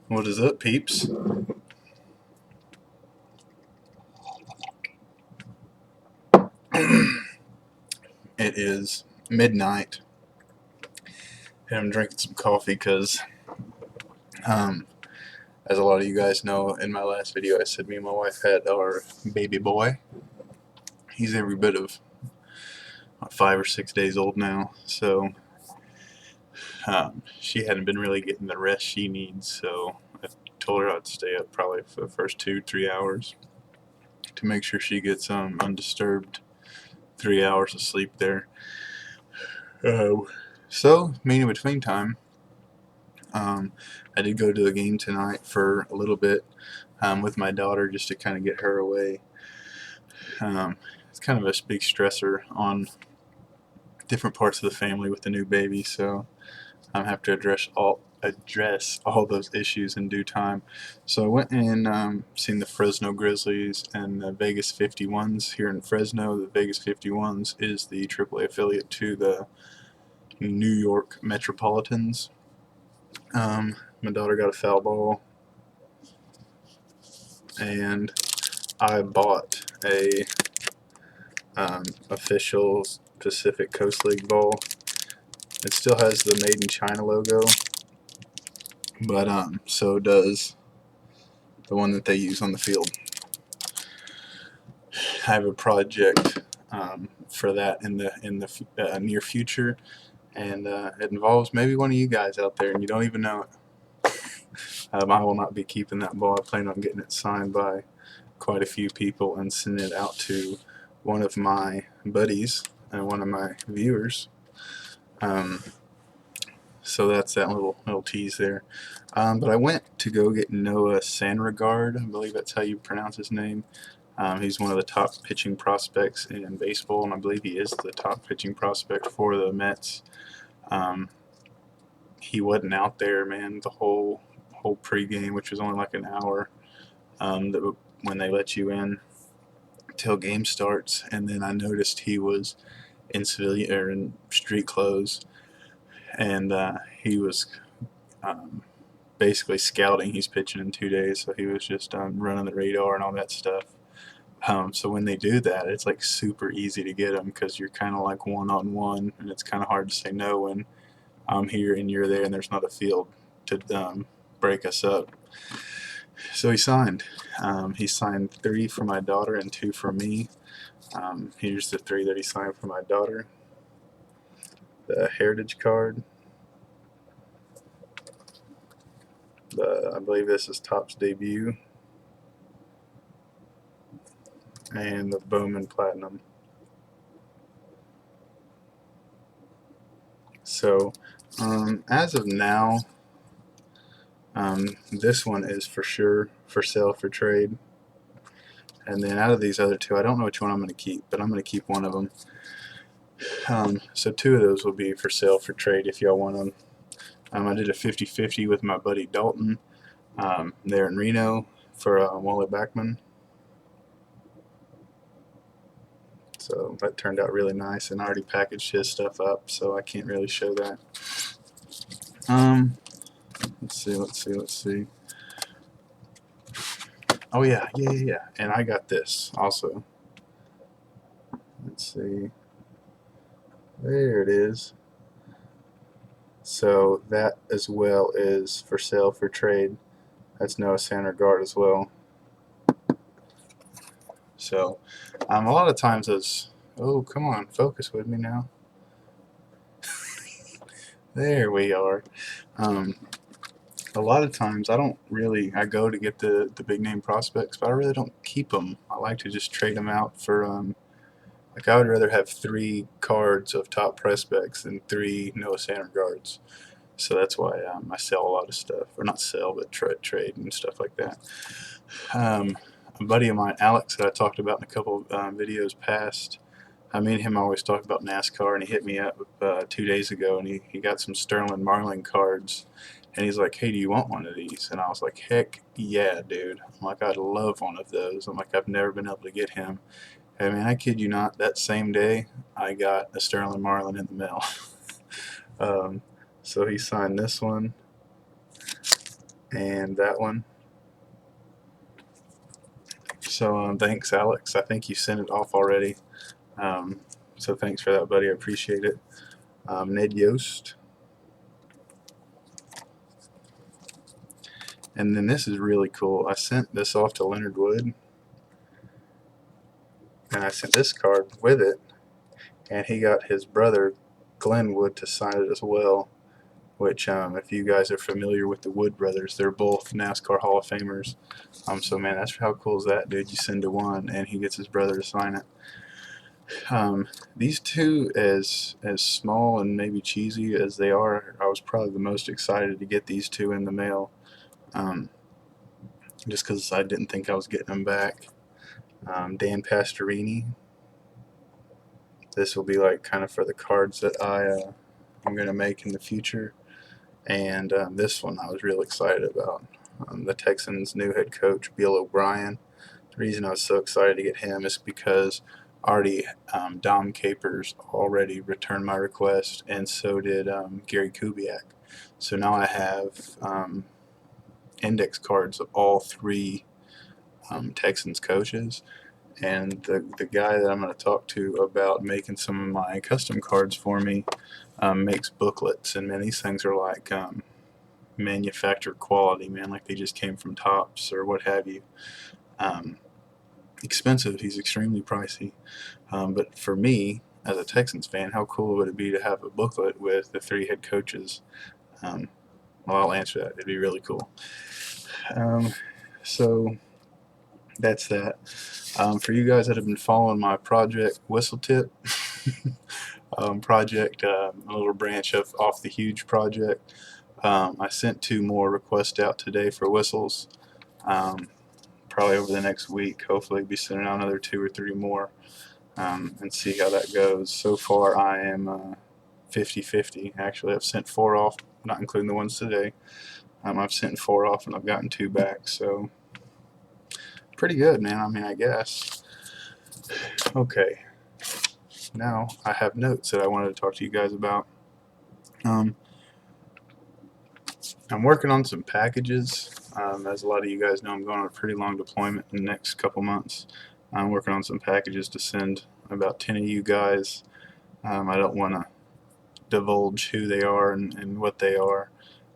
What is up, peeps? It is midnight, and I'm drinking some coffee because, um, as a lot of you guys know, in my last video I said me and my wife had our baby boy. He's every bit of 5 or 6 days old now, so she hadn't been really getting the rest she needs, so I told her I'd stay up probably for the first 2-3 hours to make sure she gets undisturbed 3 hours of sleep there. So, meaning between time, I did go to a game tonight for a little bit with my daughter just to kind of get her away. It's kind of a big stressor on different parts of the family with the new baby, so I have to address all those issues in due time. So I went and seen the Fresno Grizzlies and the Vegas 51s here in Fresno. The Vegas 51s is the AAA affiliate to the New York Metropolitans. My daughter got a foul ball, and I bought a official Pacific Coast League ball. It still has the Made in China logo, but so does the one that they use on the field. I have a project for that in the near future, and it involves maybe one of you guys out there, and you don't even know it. I will not be keeping that ball. I plan on getting it signed by quite a few people and sending it out to one of my buddies and one of my viewers. So that's that little tease there. But I went to go get Noah Sandregard. I believe that's how you pronounce his name. He's one of the top pitching prospects in baseball, and I believe he is the top pitching prospect for the Mets. He wasn't out there, man, the whole pregame, which was only like an hour when they let you in till game starts. And then I noticed he was in civilian or in street clothes, and he was basically scouting. He's pitching in 2 days, so he was just running the radar and all that stuff. So when they do that, it's like super easy to get them because you're kind of like one-on-one, and it's kind of hard to say no when I'm here and you're there and there's not a field to break us up. So he signed. He signed 3 for my daughter and 2 for me. Here's the 3 that he signed for my daughter. The Heritage card. I believe this is Topps debut. And the Bowman Platinum. So, as of now, this one is for sure for sale for trade. And then out of these other 2, I don't know which one I'm going to keep, but I'm going to keep one of them. So 2 of those will be for sale for trade if y'all want them. I did a 50-50 with my buddy Dalton there in Reno for Wally Backman. So that turned out really nice, and I already packaged his stuff up, so I can't really show that. Let's see. Oh yeah. And I got this also. Let's see. There it is. So that as well is for sale for trade. That's Noah Sandregard as well. So a lot of times those, oh come on, focus with me now. There we are. A lot of times I go to get the big name prospects, but I really don't keep them. I like to just trade them out for like I would rather have 3 cards of top prospects than 3 Noah Sandregards. So that's why I sell a lot of stuff, or not sell, but trade and stuff like that. A buddy of mine, Alex, that I talked about in a couple videos past, me and him always talk about NASCAR, and he hit me up 2 days ago, and he got some Sterling Marlin cards, and he's like, hey, do you want one of these? And I was like, heck yeah, dude. I'm like, I'd love one of those. I'm like, I've never been able to get him. I mean, I kid you not, that same day, I got a Sterling Marlin in the mail. So he signed this one, and that one. So thanks, Alex. I think you sent it off already. So thanks for that, buddy. I appreciate it. Ned Yost. And then this is really cool. I sent this off to Leonard Wood, and I sent this card with it, and he got his brother Glenn Wood to sign it as well. Which, if you guys are familiar with the Wood brothers, they're both NASCAR Hall of Famers. So man, that's how cool is that, dude? You send to one, and he gets his brother to sign it. These two, as small and maybe cheesy as they are, I was probably the most excited to get these two in the mail, just because I didn't think I was getting them back. Dan Pastorini. This will be like kind of for the cards that I'm going to make in the future. And this one I was real excited about. The Texans' new head coach, Bill O'Brien. The reason I was so excited to get him is because Dom Capers already returned my request, and so did Gary Kubiak. So now I have index cards of all three Texans coaches. And the guy that I'm going to talk to about making some of my custom cards for me makes booklets, and man, these things are like manufactured quality, man, like they just came from Tops or what have you. Expensive. He's extremely pricey, but for me as a Texans fan, how cool would it be to have a booklet with the three head coaches? Well, I'll answer that. It'd be really cool. So that's that. For you guys that have been following my project Whistle Tip project, a little branch off the huge project, I sent 2 more requests out today for whistles. Probably over the next week, hopefully be sending out another 2 or 3 more, and see how that goes. So far I am 50-50. Actually, I've sent 4 off, not including the ones today. I've sent 4 off and I've gotten 2 back, so pretty good, man. I mean, I guess. Okay, now I have notes that I wanted to talk to you guys about. I'm working on some packages. As a lot of you guys know, I'm going on a pretty long deployment in the next couple months. I'm working on some packages to send about 10 of you guys. I don't want to divulge who they are and what they are,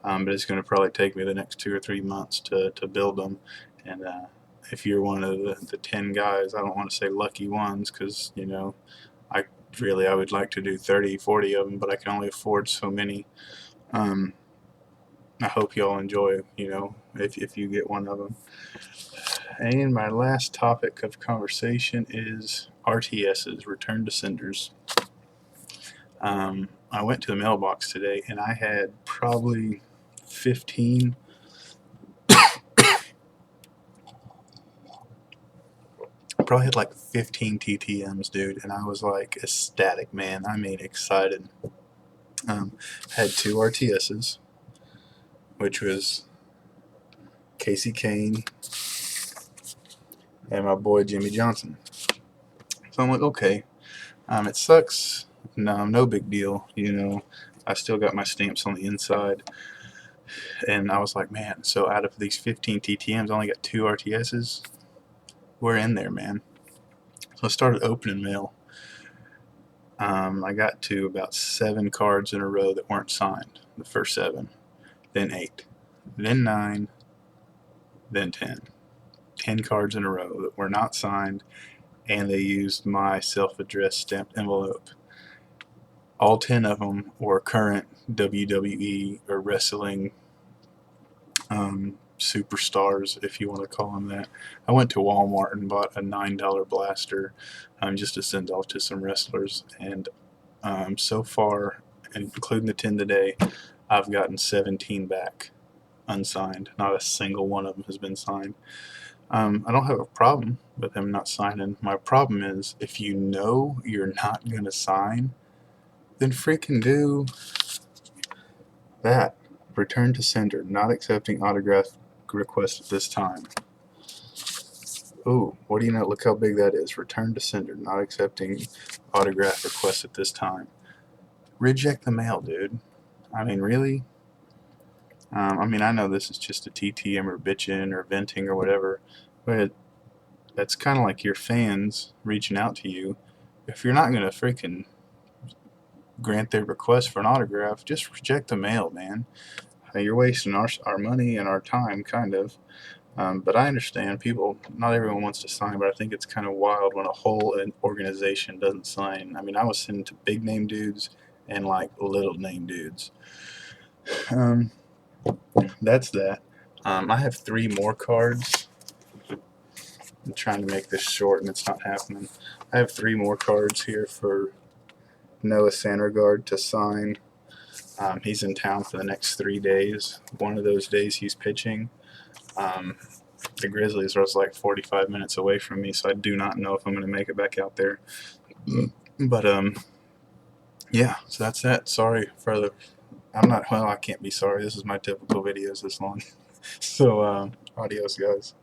but it's going to probably take me the next 2 or 3 months to build them. And if you're one of the 10 guys, I don't want to say lucky ones, because you know, I would like to do 30, 40 of them, but I can only afford so many. I hope you all enjoy, you know, if you get one of them. And my last topic of conversation is RTSs, Return to Senders. I went to the mailbox today, and I had probably 15 like 15 TTMs, dude, and I was like ecstatic, man. I mean, excited. Had 2 RTSs, which was Casey Kane and my boy Jimmy Johnson. So I'm like, okay, it sucks. No big deal. You know, I still got my stamps on the inside. And I was like, man, so out of these 15 TTMs, I only got 2 RTSs. We're in there, man. So I started opening mail. I got to about 7 cards in a row that weren't signed. The first 7, then 8, then 9, then 10. 10 cards in a row that were not signed, and they used my self-addressed stamped envelope. All 10 of them were current WWE or wrestling superstars, if you want to call them that. I went to Walmart and bought a $9 blaster just to send off to some wrestlers, and so far, including the 10 today, I've gotten 17 back unsigned. Not a single one of them has been signed. I don't have a problem with them not signing. My problem is, if you know you're not going to sign, then freaking do that. Return to sender, not accepting autograph request at this time. Ooh, what do you know? Look how big that is. Return to sender, not accepting autograph request at this time. Reject the mail, dude. I mean, really? I mean, I know this is just a TTM or bitching or venting or whatever, but that's kind of like your fans reaching out to you. If you're not gonna freaking grant their request for an autograph, just reject the mail, man. You're wasting our money and our time, kind of. But I understand people. Not everyone wants to sign, but I think it's kind of wild when a whole organization doesn't sign. I mean, I was sending to big name dudes and like little name dudes. Um, that's that. I have three more cards. I'm trying to make this short, and it's not happening. I have three more cards here for Noah Sandregard to sign. He's in town for the next 3 days. One of those days he's pitching. Um, the Grizzlies are like 45 minutes away from me, so I do not know if I'm going to make it back out there. But yeah, so that's that. Sorry for the. I'm not. Well, I can't be sorry. This is my typical videos this long. So adios, guys.